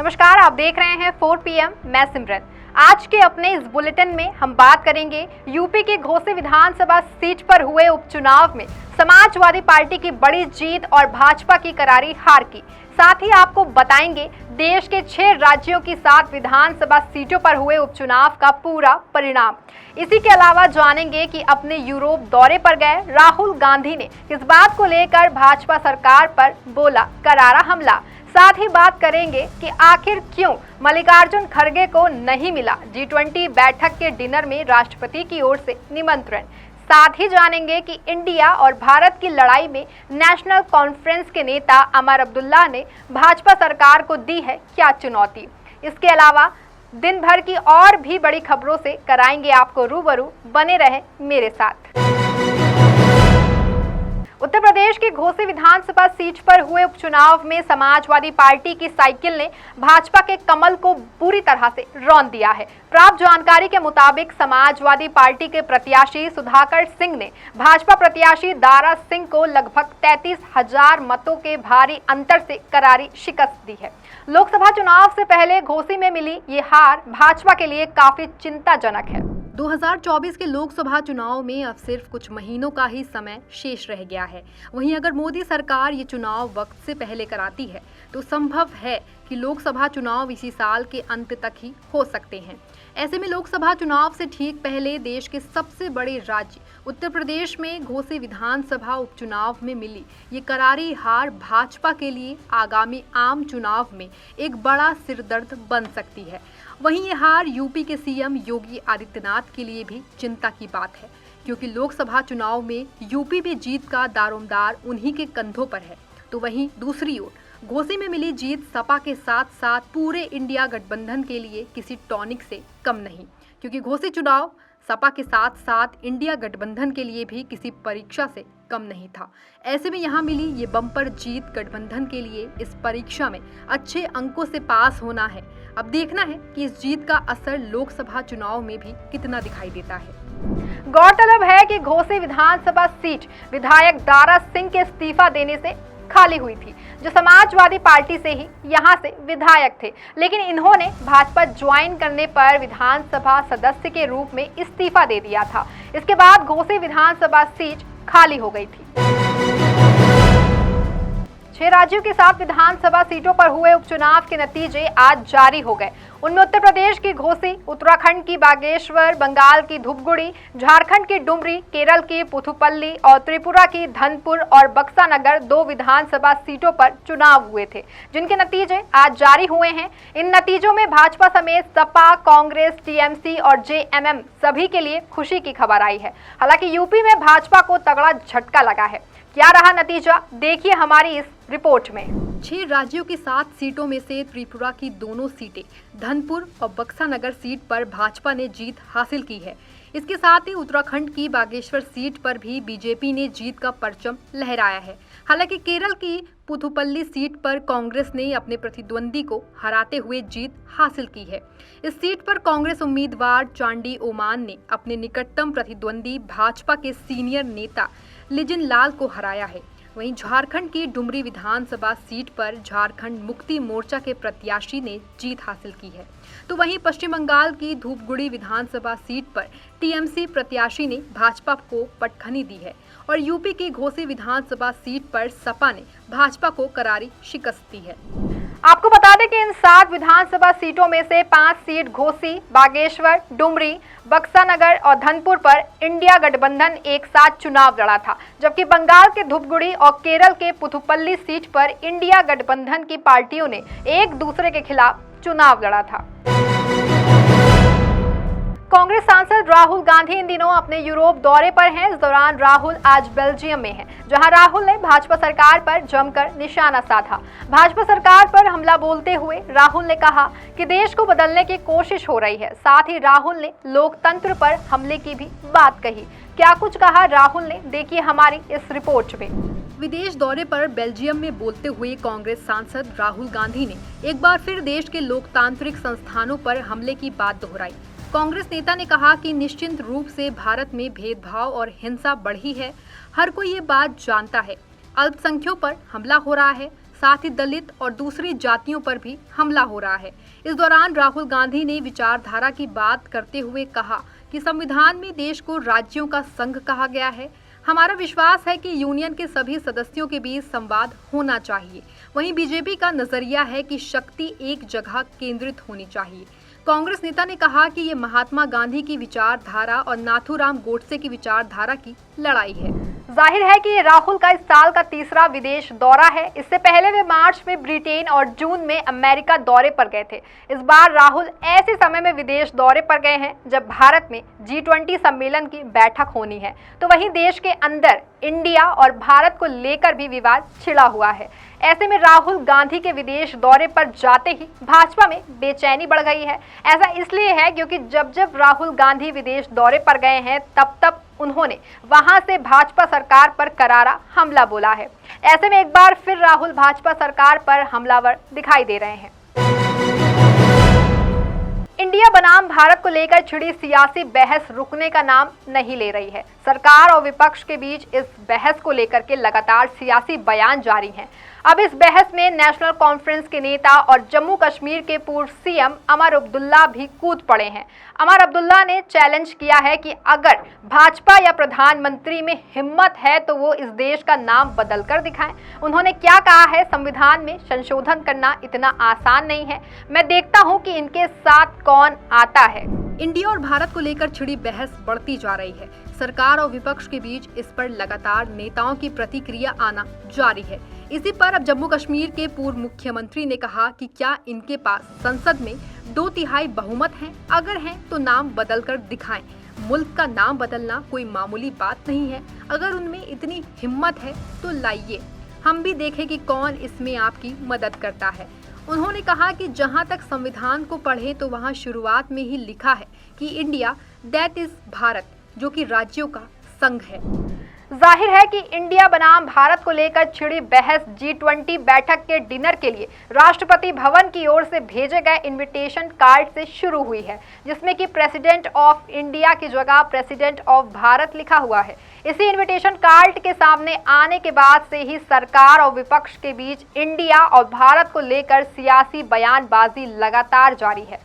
नमस्कार, आप देख रहे हैं 4 PM। मैं सिमरन। आज के अपने इस बुलेटिन में हम बात करेंगे यूपी की घोसी विधानसभा सीट पर हुए उपचुनाव में समाजवादी पार्टी की बड़ी जीत और भाजपा की करारी हार की। साथ ही आपको बताएंगे देश के 6 राज्यों की 7 विधानसभा सीटों पर हुए उपचुनाव का पूरा परिणाम। इसी के अलावा जानेंगे कि अपने यूरोप दौरे पर गए राहुल गांधी ने किस बात को लेकर भाजपा सरकार पर बोला करारा हमला। साथ ही बात करेंगे कि आखिर क्यों मल्लिकार्जुन खड़गे को नहीं मिला G20 बैठक के डिनर में राष्ट्रपति की ओर से निमंत्रण। साथ ही जानेंगे कि इंडिया और भारत की लड़ाई में नेशनल कॉन्फ्रेंस के नेता अमर अब्दुल्ला ने भाजपा सरकार को दी है क्या चुनौती। इसके अलावा दिन भर की और भी बड़ी खबरों से कराएंगे आपको रूबरू। बने रहे मेरे साथ। उत्तर प्रदेश की घोसी विधानसभा सीट पर हुए उपचुनाव में समाजवादी पार्टी की साइकिल ने भाजपा के कमल को बुरी तरह से रौंद दिया है। प्राप्त जानकारी के मुताबिक समाजवादी पार्टी के प्रत्याशी सुधाकर सिंह ने भाजपा प्रत्याशी दारा सिंह को लगभग 33,000 मतों के भारी अंतर से करारी शिकस्त दी है। लोकसभा चुनाव से पहले घोसी में मिली ये हार भाजपा के लिए काफी चिंताजनक है। 2024 के लोकसभा चुनाव में अब सिर्फ कुछ महीनों का ही समय शेष रह गया है। वहीं अगर मोदी सरकार ये चुनाव वक्त से पहले कराती है तो संभव है कि लोकसभा चुनाव इसी साल के अंत तक ही हो सकते हैं। ऐसे में लोकसभा चुनाव से ठीक पहले देश के सबसे बड़े राज्य उत्तर प्रदेश में घोसी विधानसभा उपचुनाव में मिली ये करारी हार भाजपा के लिए आगामी आम चुनाव में एक बड़ा सिरदर्द बन सकती है। वहीं ये हार यूपी के सीएम योगी आदित्यनाथ के लिए भी चिंता की बात है, क्योंकि लोकसभा चुनाव में यूपी में जीत का दारोमदार उन्हीं के कंधों पर है। तो वहीं दूसरी ओर घोसी में मिली जीत सपा के साथ साथ पूरे इंडिया गठबंधन के लिए किसी टॉनिक से कम नहीं, क्योंकि घोसी चुनाव सपा के साथ साथ इंडिया गठबंधन के लिए भी किसी परीक्षा से कम नहीं था। ऐसे में यहाँ मिली ये बम्पर जीत गठबंधन के लिए इस परीक्षा में अच्छे अंकों से पास होना है। अब देखना है कि इस जीत का असर लोकसभा चुनाव में भी कितना दिखाई देता है। गौरतलब है कि घोसी विधानसभा सीट विधायक दारा सिंह के इस्तीफा देने से खाली हुई थी, जो समाजवादी पार्टी से ही यहां से विधायक थे, लेकिन इन्होंने भाजपा ज्वाइन करने पर विधानसभा सदस्य के रूप में इस्तीफा दे दिया था। इसके बाद घोसी विधानसभा सीट खाली हो गई थी। 6 राज्यों की 7 विधानसभा सीटों पर हुए उपचुनाव के नतीजे आज जारी हो गए। उनमें उत्तर प्रदेश की घोसी, उत्तराखंड की बागेश्वर, बंगाल की धूपगुड़ी, झारखंड की डुमरी, केरल की पुथुपल्ली और त्रिपुरा की धनपुर और बक्सा नगर 2 विधानसभा सीटों पर चुनाव हुए थे, जिनके नतीजे आज जारी हुए हैं। इन नतीजों में भाजपा समेत सपा, कांग्रेस, टीएमसी और जेएमएम सभी के लिए खुशी की खबर आई है। हालांकि यूपी में भाजपा को तगड़ा झटका लगा है। क्या रहा नतीजा, देखिए हमारी इस रिपोर्ट में। 6 राज्यों की 7 सीटों में से त्रिपुरा की दोनों सीटें धनपुर और बक्सा नगर सीट पर भाजपा ने जीत हासिल की है। इसके साथ ही उत्तराखंड की बागेश्वर सीट पर भी बीजेपी ने जीत का परचम लहराया है। हालांकि केरल की पुथुपल्ली सीट पर कांग्रेस ने अपने प्रतिद्वंदी को हराते हुए जीत हासिल की है। इस सीट पर कांग्रेस उम्मीदवार चांडी ओमान ने अपने निकटतम प्रतिद्वंदी भाजपा के सीनियर नेता लिजिन लाल को हराया है। वहीं झारखंड की डुमरी विधानसभा सीट पर झारखंड मुक्ति मोर्चा के प्रत्याशी ने जीत हासिल की है। तो वहीं पश्चिम बंगाल की धूपगुड़ी विधानसभा सीट पर टीएमसी प्रत्याशी ने भाजपा को पटखनी दी है और यूपी की घोसी विधानसभा सीट पर सपा ने भाजपा को करारी शिकस्त दी है। आपको बता दें कि इन 7 विधानसभा सीटों में से 5 सीट घोसी, बागेश्वर, डुमरी, बक्सा नगर और धनपुर पर इंडिया गठबंधन एक साथ चुनाव लड़ा था, जबकि बंगाल के धूपगुड़ी और केरल के पुथुपल्ली सीट पर इंडिया गठबंधन की पार्टियों ने एक दूसरे के खिलाफ चुनाव लड़ा था। कांग्रेस सांसद राहुल गांधी इन दिनों अपने यूरोप दौरे पर हैं। इस दौरान राहुल आज बेल्जियम में हैं, जहां राहुल ने भाजपा सरकार पर जमकर निशाना साधा। भाजपा सरकार पर हमला बोलते हुए राहुल ने कहा कि देश को बदलने की कोशिश हो रही है। साथ ही राहुल ने लोकतंत्र पर हमले की भी बात कही। क्या कुछ कहा राहुल ने, देखिए हमारी इस रिपोर्ट में। विदेश दौरे पर बेल्जियम में बोलते हुए कांग्रेस सांसद राहुल गांधी ने एक बार फिर देश के लोकतांत्रिक संस्थानों पर हमले की बात दोहराई। कांग्रेस नेता ने कहा कि निश्चित रूप से भारत में भेदभाव और हिंसा बढ़ी है। हर कोई ये बात जानता है। अल्पसंख्यकों पर हमला हो रहा है। साथ ही दलित और दूसरी जातियों पर भी हमला हो रहा है। इस दौरान राहुल गांधी ने विचारधारा की बात करते हुए कहा कि संविधान में देश को राज्यों का संघ कहा गया है। हमारा विश्वास है कि यूनियन के सभी सदस्यों के बीच संवाद होना चाहिए। वहीं बीजेपी का नजरिया है कि शक्ति एक जगह केंद्रित होनी चाहिए। कांग्रेस नेता ने कहा कि ये महात्मा गांधी की विचारधारा और नाथूराम गोडसे की विचारधारा की लड़ाई है। जाहिर है कि ये राहुल का इस साल का तीसरा विदेश दौरा है। इससे पहले वे मार्च में ब्रिटेन और जून में अमेरिका दौरे पर गए थे। इस बार राहुल ऐसे समय में विदेश दौरे पर गए हैं जब भारत में G20 सम्मेलन की बैठक होनी है। तो वहीं देश के अंदर इंडिया और भारत को लेकर भी विवाद छिड़ा हुआ है। ऐसे में राहुल गांधी के विदेश दौरे पर जाते ही भाजपा में बेचैनी बढ़ गई है। ऐसा इसलिए है क्योंकि जब जब राहुल गांधी विदेश दौरे पर गए हैं तब उन्होंने वहां से भाजपा सरकार पर करारा हमला बोला है। ऐसे में एक बार फिर राहुल भाजपा सरकार पर हमलावर दिखाई दे रहे हैं। इंडिया बनाम भारत को लेकर छिड़ी सियासी बहस रुकने का नाम नहीं ले रही है। सरकार और विपक्ष के बीच इस बहस को लेकर के लगातार सियासी बयान जारी हैं। अब इस बहस में नेशनल कॉन्फ्रेंस के नेता और जम्मू कश्मीर के पूर्व सीएम उमर अब्दुल्ला भी कूद पड़े हैं। उमर अब्दुल्ला ने चैलेंज किया है कि अगर भाजपा या प्रधानमंत्री में हिम्मत है तो वो इस देश का नाम बदल कर दिखाएं। उन्होंने क्या कहा है, संविधान में संशोधन करना इतना आसान नहीं है, मैं देखता हूं कि इनके साथ कौन आता है। इंडिया और भारत को लेकर छिड़ी बहस बढ़ती जा रही है। सरकार और विपक्ष के बीच इस पर लगातार नेताओं की प्रतिक्रिया आना जारी है। इसी पर अब जम्मू कश्मीर के पूर्व मुख्यमंत्री ने कहा कि क्या इनके पास संसद में 2/3 बहुमत है, अगर है तो नाम बदल कर दिखाएं। मुल्क का नाम बदलना कोई मामूली बात नहीं है। अगर उनमें इतनी हिम्मत है तो लाइए, हम भी देखें कि कौन इसमें आपकी मदद करता है। उन्होंने कहा कि जहां तक संविधान को पढ़ें तो वहां शुरुआत में ही लिखा है कि इंडिया दैट इज भारत, जो कि राज्यों का संघ है। जाहिर है कि इंडिया बनाम भारत को लेकर छिड़ी बहस G20 बैठक के डिनर के लिए राष्ट्रपति भवन की ओर से भेजे गए इनविटेशन कार्ड से शुरू हुई है, जिसमें कि प्रेसिडेंट ऑफ इंडिया की जगह प्रेसिडेंट ऑफ भारत लिखा हुआ है। इसी इनविटेशन कार्ड के सामने आने के बाद से ही सरकार और विपक्ष के बीच इंडिया और भारत को लेकर सियासी बयानबाजी लगातार जारी है।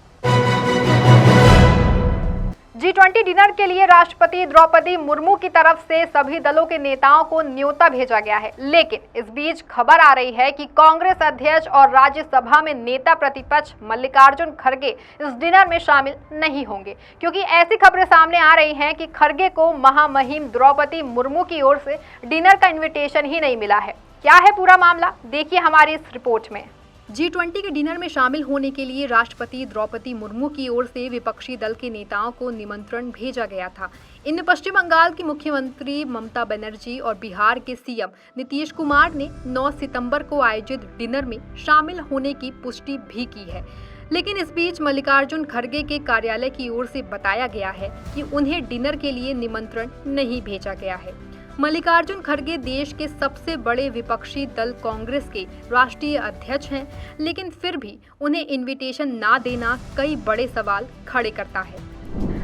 G20 डिनर के लिए राष्ट्रपति द्रौपदी मुर्मू की तरफ से सभी दलों के नेताओं को न्योता भेजा गया है, लेकिन इस बीच खबर आ रही है कि कांग्रेस अध्यक्ष और राज्यसभा में नेता प्रतिपक्ष मल्लिकार्जुन खड़गे इस डिनर में शामिल नहीं होंगे, क्योंकि ऐसी खबरें सामने आ रही हैं कि खड़गे को महामहिम द्रौपदी मुर्मू की ओर से डिनर का इन्विटेशन ही नहीं मिला है। क्या है पूरा मामला, देखिए हमारी इस रिपोर्ट में। G20 के डिनर में शामिल होने के लिए राष्ट्रपति द्रौपदी मुर्मू की ओर से विपक्षी दल के नेताओं को निमंत्रण भेजा गया था। इनमें पश्चिम बंगाल की मुख्यमंत्री ममता बनर्जी और बिहार के सीएम नीतीश कुमार ने 9 सितंबर को आयोजित डिनर में शामिल होने की पुष्टि भी की है। लेकिन इस बीच मल्लिकार्जुन खड़गे के कार्यालय की ओर से बताया गया है कि उन्हें डिनर के लिए निमंत्रण नहीं भेजा गया है। मल्लिकार्जुन खड़गे देश के सबसे बड़े विपक्षी दल कांग्रेस के राष्ट्रीय अध्यक्ष हैं, लेकिन फिर भी उन्हें इनविटेशन ना देना कई बड़े सवाल खड़े करता है।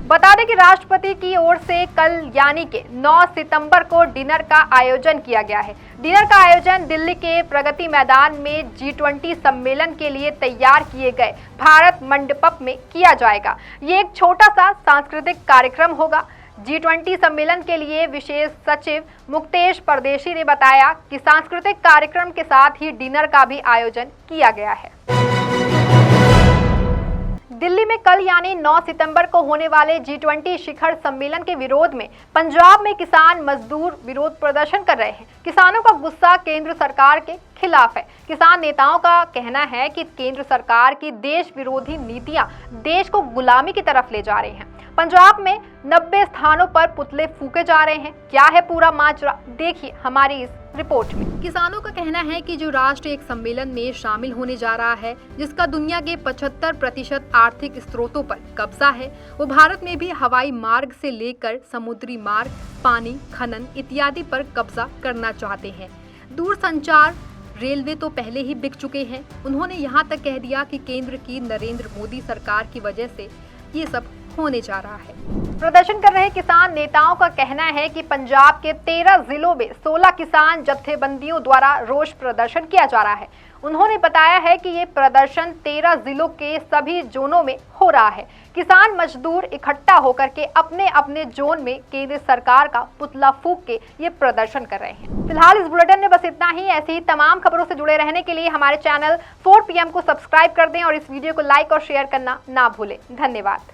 बता दें कि राष्ट्रपति की ओर से कल यानी कि 9 सितंबर को डिनर का आयोजन किया गया है। डिनर का आयोजन दिल्ली के प्रगति मैदान में G20 सम्मेलन के लिए तैयार किए गए भारत मंडपम में किया जाएगा। ये एक छोटा सा सांस्कृतिक कार्यक्रम होगा। G20 सम्मेलन के लिए विशेष सचिव मुक्तेश परदेशी ने बताया कि सांस्कृतिक कार्यक्रम के साथ ही डिनर का भी आयोजन किया गया है। दिल्ली में कल यानी 9 सितंबर को होने वाले G20 शिखर सम्मेलन के विरोध में पंजाब में किसान मजदूर विरोध प्रदर्शन कर रहे हैं। किसानों का गुस्सा केंद्र सरकार के खिलाफ है। किसान नेताओं का कहना है कि केंद्र सरकार की देश विरोधी नीतियां देश को गुलामी की तरफ ले जा रही हैं। पंजाब में 90 स्थानों पर पुतले फूके जा रहे हैं। क्या है पूरा माजरा, देखिए हमारी इस रिपोर्ट में। किसानों का कहना है कि जो राष्ट्र एक सम्मेलन में शामिल होने जा रहा है जिसका दुनिया के 75% आर्थिक स्रोतों पर कब्जा है, वो भारत में भी हवाई मार्ग से लेकर समुद्री मार्ग, पानी, खनन इत्यादि पर कब्जा करना चाहते हैं। दूरसंचार, रेलवे तो पहले ही बिक चुके हैं। उन्होंने यहाँ तक कह दिया कि केंद्र की नरेंद्र मोदी सरकार की वजह से ये सब होने जा रहा है। प्रदर्शन कर रहे किसान नेताओं का कहना है कि पंजाब के 13 जिलों में 16 किसान जत्थेबंदियों द्वारा रोष प्रदर्शन किया जा रहा है। उन्होंने बताया है कि ये प्रदर्शन 13 जिलों के सभी जोनों में हो रहा है। किसान मजदूर इकट्ठा होकर के अपने अपने जोन में केंद्र सरकार का पुतला फूंक के ये प्रदर्शन कर रहे हैं। फिलहाल इस बुलेटिन में बस इतना ही। ऐसी ही तमाम खबरों से जुड़े रहने के लिए हमारे चैनल 4 PM को सब्सक्राइब कर दें और इस वीडियो को लाइक और शेयर करना ना भूलें। धन्यवाद।